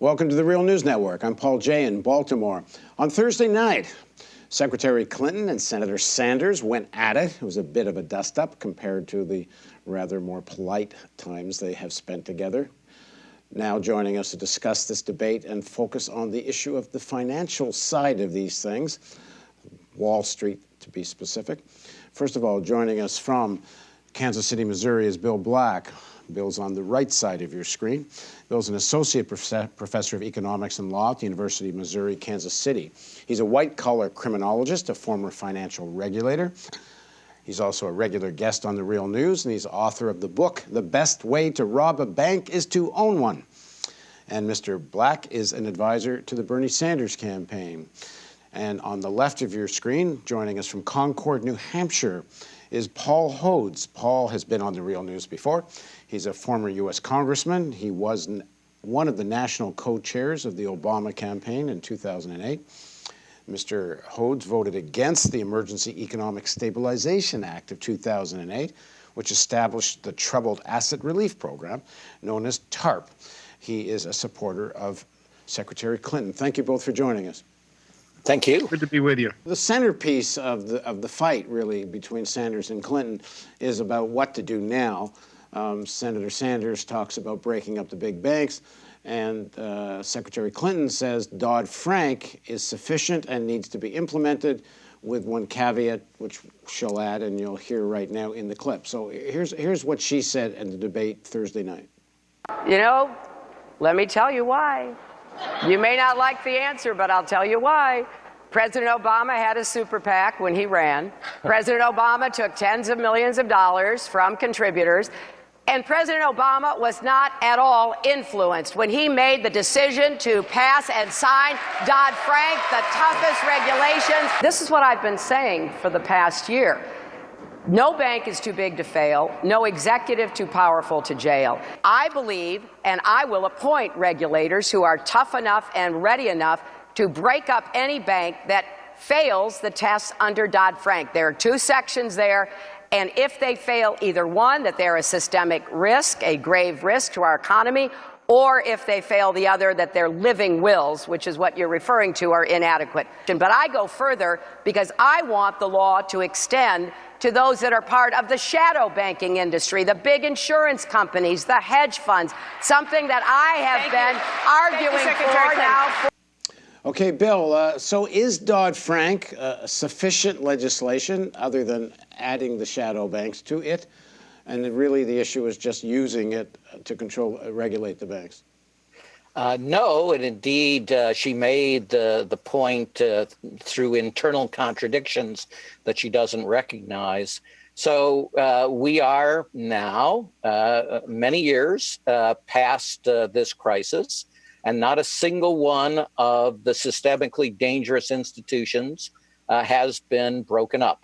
Welcome to the Real News Network. I'm Paul Jay in Baltimore. On Thursday night, Secretary Clinton and Senator Sanders went at it. It was a bit of a dust-up compared to the rather more polite times they have spent together. Now joining us to discuss this debate and focus on the issue of the financial side of these things, Wall Street to be specific. First of all, joining us from Kansas City, Missouri is Bill Black. Bill's on the right side of your screen. Bill's an associate professor of economics and law at the University of Missouri, Kansas City. He's a white-collar criminologist, a former financial regulator. He's also a regular guest on The Real News, and he's author of the book, The Best Way to Rob a Bank is to Own One. And Mr. Black is an advisor to the Bernie Sanders campaign. And on the left of your screen, joining us from Concord, New Hampshire, is Paul Hodes. Paul has been on The Real News before. He's a former U.S. congressman. He was one of the national co-chairs of the Obama campaign in 2008. Mr. Hodes voted against the Emergency Economic Stabilization Act of 2008, which established the Troubled Asset Relief Program, known as TARP. He is a supporter of Secretary Clinton. Thank you both for joining us. Thank you. Good to be with you. The centerpiece of the fight, really, between Sanders and Clinton is about what to do now. Senator Sanders talks about breaking up the big banks, and Secretary Clinton says Dodd-Frank is sufficient and needs to be implemented, with one caveat, which she'll add, and you'll hear right now in the clip. So here's what she said in the debate Thursday night. You know, let me tell you why. You may not like the answer, but I'll tell you why. President Obama had a super PAC when he ran. President Obama took tens of millions of dollars from contributors. And President Obama was not at all influenced when he made the decision to pass and sign Dodd-Frank, the toughest regulations. This is what I've been saying for the past year. No bank is too big to fail, no executive too powerful to jail. I believe, and I will appoint regulators who are tough enough and ready enough to break up any bank that fails the tests under Dodd-Frank. There are two sections there, and if they fail either one, that they're a systemic risk, a grave risk to our economy, or if they fail the other, that their living wills, which is what you're referring to, are inadequate. But I go further because I want the law to extend to those that are part of the shadow banking industry, the big insurance companies, the hedge funds, something that I have been arguing for now. Okay, Bill, so is Dodd-Frank sufficient legislation other than adding the shadow banks to it? And really the issue is just using it to regulate the banks? No, and indeed she made the point through internal contradictions that she doesn't recognize. So we are now many years past this crisis, and not a single one of the systemically dangerous institutions has been broken up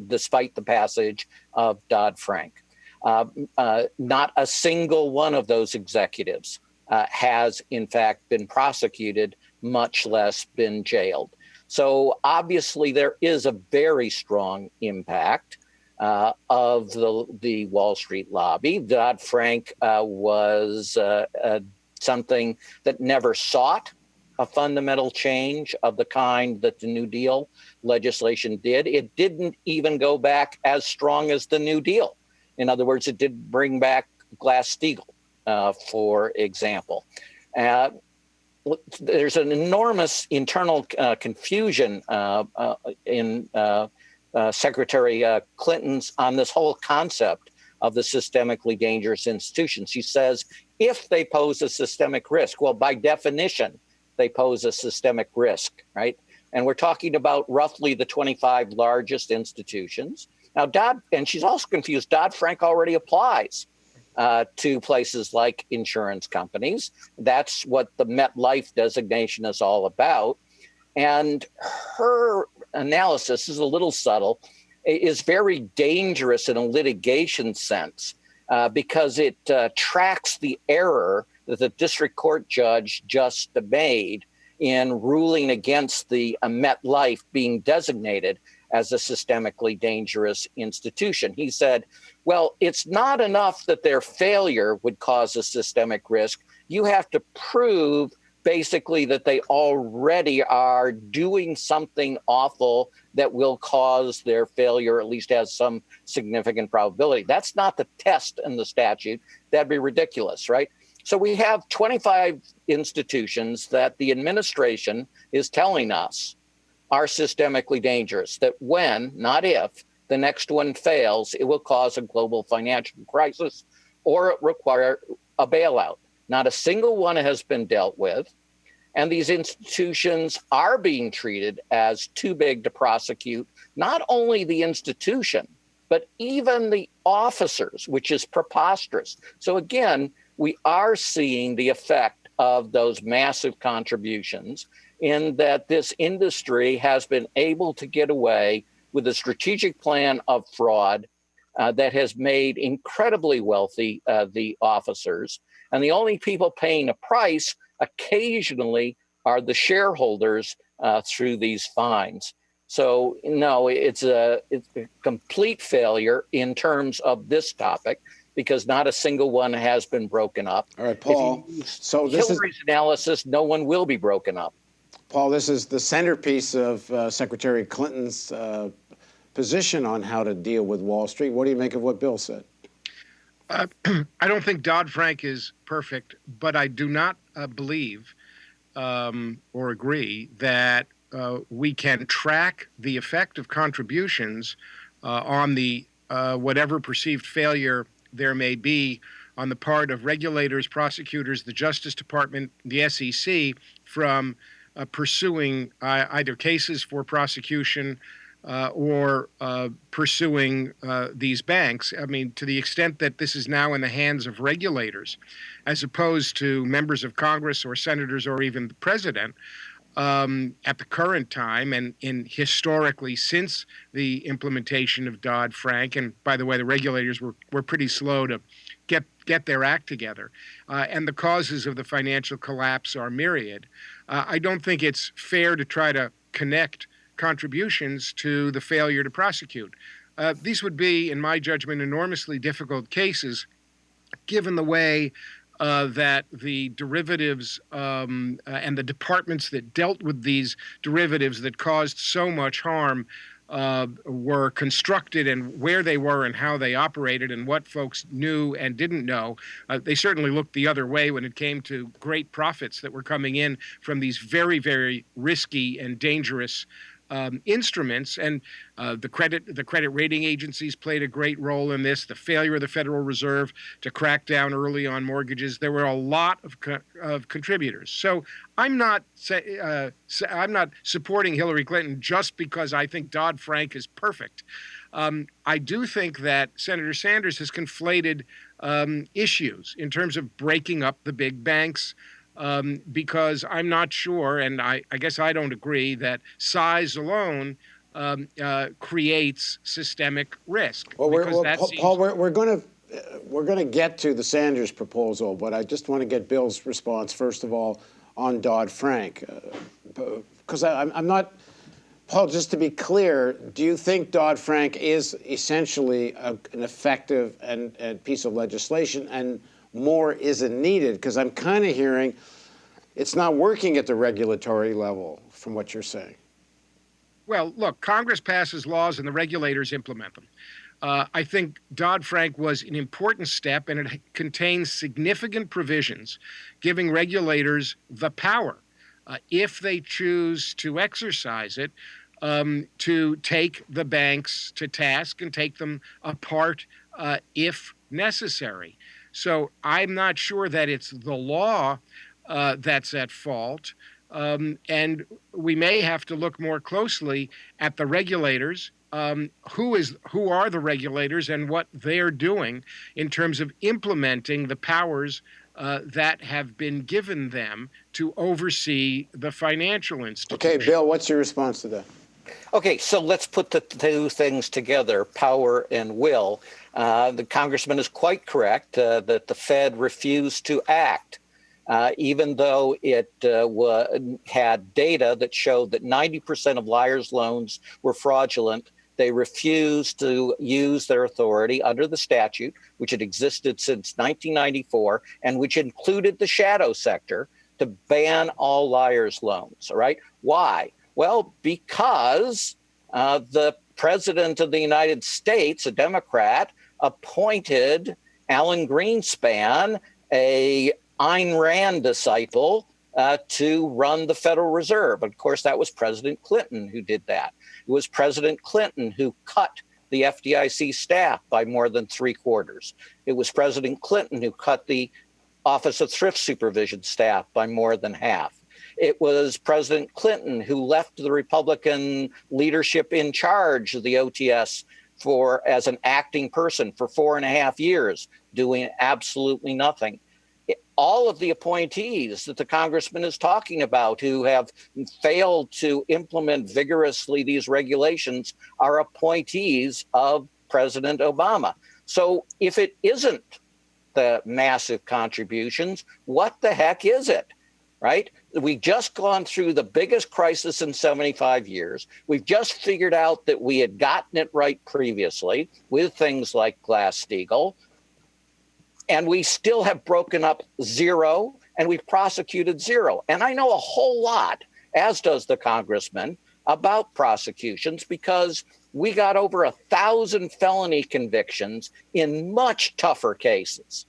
despite the passage of Dodd-Frank. Not a single one of those executives has, in fact, been prosecuted, much less been jailed. So obviously there is a very strong impact of the Wall Street lobby. Dodd-Frank was something that never sought a fundamental change of the kind that the New Deal legislation did. It didn't even go back as strong as the New Deal. In other words, it did bring back Glass-Steagall, for example. There's an enormous internal confusion in Secretary Clinton's on this whole concept of the systemically dangerous institutions. She says, if they pose a systemic risk, well, by definition, they pose a systemic risk, right? And we're talking about roughly the 25 largest institutions. Now, and she's also confused, Dodd-Frank already applies to places like insurance companies. That's what the MetLife designation is all about. And her analysis is a little subtle, is very dangerous in a litigation sense because it tracks the error that the district court judge just made in ruling against the MetLife being designated as a systemically dangerous institution. He said, well, it's not enough that their failure would cause a systemic risk. you have to prove basically that they already are doing something awful that will cause their failure, at least has some significant probability. That's not the test in the statute. That'd be ridiculous, right? So we have 25 institutions that the administration is telling us are systemically dangerous, that when, not if, the next one fails, it will cause a global financial crisis or require a bailout. Not a single one has been dealt with. And these institutions are being treated as too big to prosecute, not only the institution, but even the officers, which is preposterous. So again, we are seeing the effect of those massive contributions in that this industry has been able to get away with a strategic plan of fraud that has made incredibly wealthy the officers. And the only people paying a price occasionally are the shareholders through these fines. So no, it's a complete failure in terms of this topic, because not a single one has been broken up. All right, Paul. So this Hillary's analysis, no one will be broken up. Paul, this is the centerpiece of Secretary Clinton's position on how to deal with Wall Street. What do you make of what Bill said? I don't think Dodd-Frank is perfect, but I do not believe or agree that we can track the effect of contributions on the whatever perceived failure there may be on the part of regulators, prosecutors, the Justice Department, the SEC, from pursuing either cases for prosecution or pursuing these banks. I mean, to the extent that this is now in the hands of regulators, as opposed to members of Congress or senators or even the president, at the current time and historically since the implementation of Dodd-Frank, and by the way, the regulators were pretty slow to get their act together, and the causes of the financial collapse are myriad. I don't think it's fair to try to connect contributions to the failure to prosecute. These would be, in my judgment, enormously difficult cases, given the way that the derivatives and the departments that dealt with these derivatives that caused so much harm were constructed, and where they were and how they operated and what folks knew and didn't know. They certainly looked the other way when it came to great profits that were coming in from these very, very risky and dangerous instruments, and the credit rating agencies played a great role in this. The failure of the Federal Reserve to crack down early on mortgages. There were a lot of contributors. So I'm not supporting Hillary Clinton just because I think Dodd-Frank is perfect. I do think that Senator Sanders has conflated issues in terms of breaking up the big banks. Because I'm not sure, and I guess I don't agree, that size alone creates systemic risk. Well, Paul, we're going to get to the Sanders proposal, but I just want to get Bill's response first of all on Dodd-Frank, because I'm not. Paul, just to be clear, do you think Dodd-Frank is essentially an effective and piece of legislation, and more isn't needed? Because I'm kind of hearing it's not working at the regulatory level from what you're saying. Well, look, Congress passes laws and the regulators implement them. I think Dodd-Frank was an important step, and it contains significant provisions giving regulators the power, if they choose to exercise it, to take the banks to task and take them apart if necessary. So I'm not sure that it's the law that's at fault. And we may have to look more closely at the regulators, who are the regulators and what they're doing in terms of implementing the powers that have been given them to oversee the financial institution. Okay, Bill, what's your response to that? Okay, so let's put the two things together, power and will. The congressman is quite correct that the Fed refused to act, even though it had data that showed that 90% of liars' loans were fraudulent They refused to use their authority under the statute, which had existed since 1994, and which included the shadow sector, to ban all liars' loans. All right. Why? Well, because the president of the United States, a Democrat, appointed Alan Greenspan, a Ayn Rand disciple, to run the Federal Reserve. Of course, that was President Clinton who did that. It was President Clinton who cut the FDIC staff by more than 3/4. It was President Clinton who cut the Office of Thrift Supervision staff by more than half. It was President Clinton who left the Republican leadership in charge of the OTS as an acting person for 4.5 years, doing absolutely nothing. All of the appointees that the congressman is talking about who have failed to implement vigorously these regulations are appointees of President Obama. So if it isn't the massive contributions, what the heck is it, right? We've just gone through the biggest crisis in 75 years. We've just figured out that we had gotten it right previously with things like Glass-Steagall. And we still have broken up zero, and we've prosecuted zero. And I know a whole lot, as does the congressman, about prosecutions, because we got over 1,000 felony convictions in much tougher cases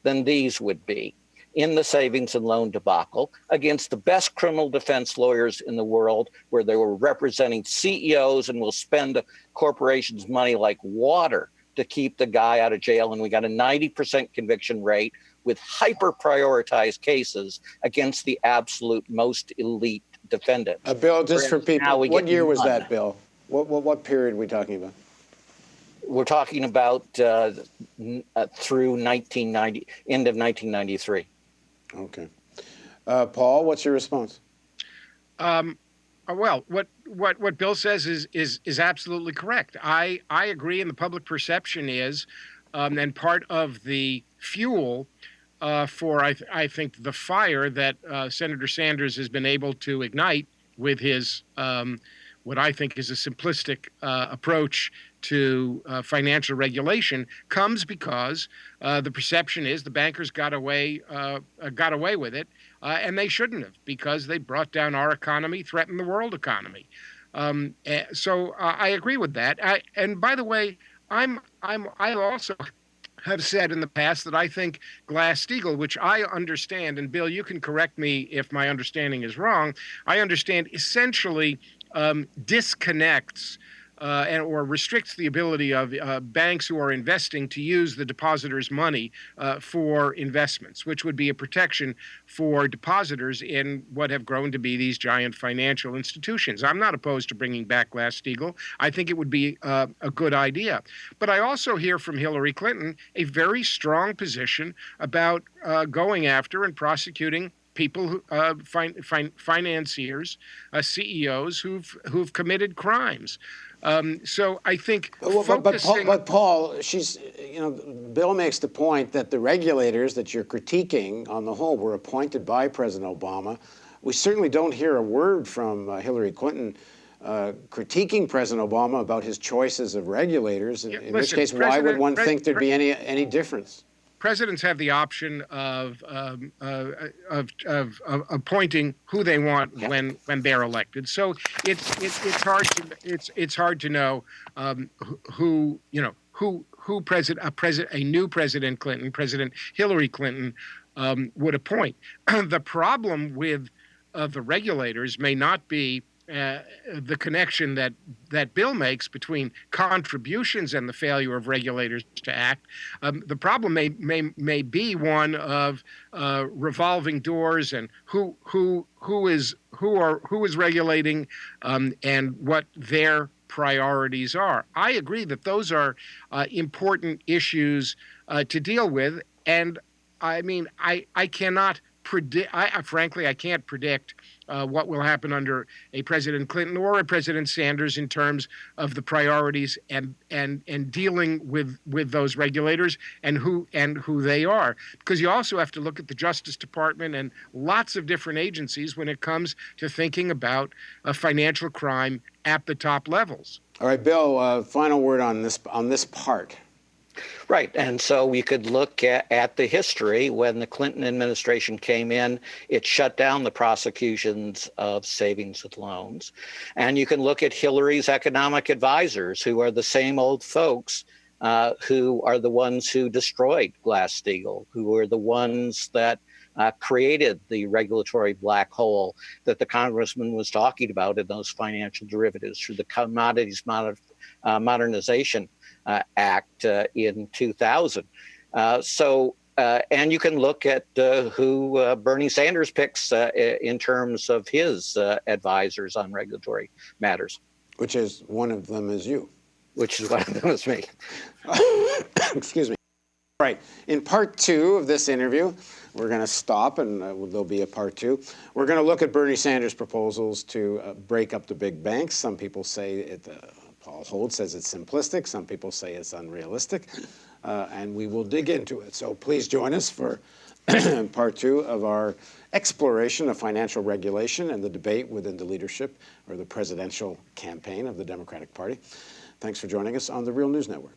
than these would be in the savings and loan debacle against the best criminal defense lawyers in the world, where they were representing CEOs and will spend the corporation's money like water to keep the guy out of jail. And we got a 90% conviction rate with hyper prioritized cases against the absolute most elite defendants. Bill, just for people, what year was that, Bill? What period are we talking about? We're talking about through 1990, end of 1993. Okay. Paul, what's your response? Well, what Bill says is absolutely correct. I agree, and the public perception is, and part of the fuel for I think the fire that Senator Sanders has been able to ignite with his what I think is a simplistic approach to financial regulation comes because the perception is the bankers got away with it, and they shouldn't have, because they brought down our economy, threatened the world economy. So I agree with that. And by the way, I also have said in the past that I think Glass-Steagall, which I understand, and Bill, you can correct me if my understanding is wrong, I understand essentially disconnects or restricts the ability of banks who are investing to use the depositors' money for investments, which would be a protection for depositors in what have grown to be these giant financial institutions. I'm not opposed to bringing back Glass-Steagall. I think it would be a good idea. But I also hear from Hillary Clinton a very strong position about going after and prosecuting people, financiers, CEOs who've committed crimes. So I think but Paul, Bill makes the point that the regulators that you're critiquing on the whole were appointed by President Obama. We certainly don't hear a word from Hillary Clinton critiquing President Obama about his choices of regulators. In which case, why would one think there'd be any difference? Presidents have the option of appointing who they want when they're elected. So it's hard to know who a new President Clinton, President Hillary Clinton, would appoint. The problem with the regulators may not be the connection that Bill makes between contributions and the failure of regulators to act. The problem may be one of revolving doors and who is regulating and what their priorities are. I agree that those are important issues to deal with, and I mean I cannot predict. Frankly, I can't predict what will happen under a President Clinton or a President Sanders in terms of the priorities and dealing with those regulators and who they are. Because you also have to look at the Justice Department and lots of different agencies when it comes to thinking about financial crime at the top levels. All right, Bill, final word on this part. Right. And so we could look at the history. When the Clinton administration came in, it shut down the prosecutions of savings and loans. And you can look at Hillary's economic advisors, who are the same old folks who are the ones who destroyed Glass-Steagall, who are the ones that created the regulatory black hole that the congressman was talking about in those financial derivatives through the Commodities Modernization Act in 2000. And you can look at who Bernie Sanders picks in terms of his advisors on regulatory matters. Which is one of them is you. Which is one of them is me. Excuse me. All right, in part 2 of this interview, we're going to stop, and there'll be a part 2. We're going to look at Bernie Sanders' proposals to break up the big banks. Some people say Paul Hodes says it's simplistic. Some people say it's unrealistic, and we will dig into it. So please join us for part 2 of our exploration of financial regulation and the debate within the leadership or the presidential campaign of the Democratic Party. Thanks for joining us on the Real News Network.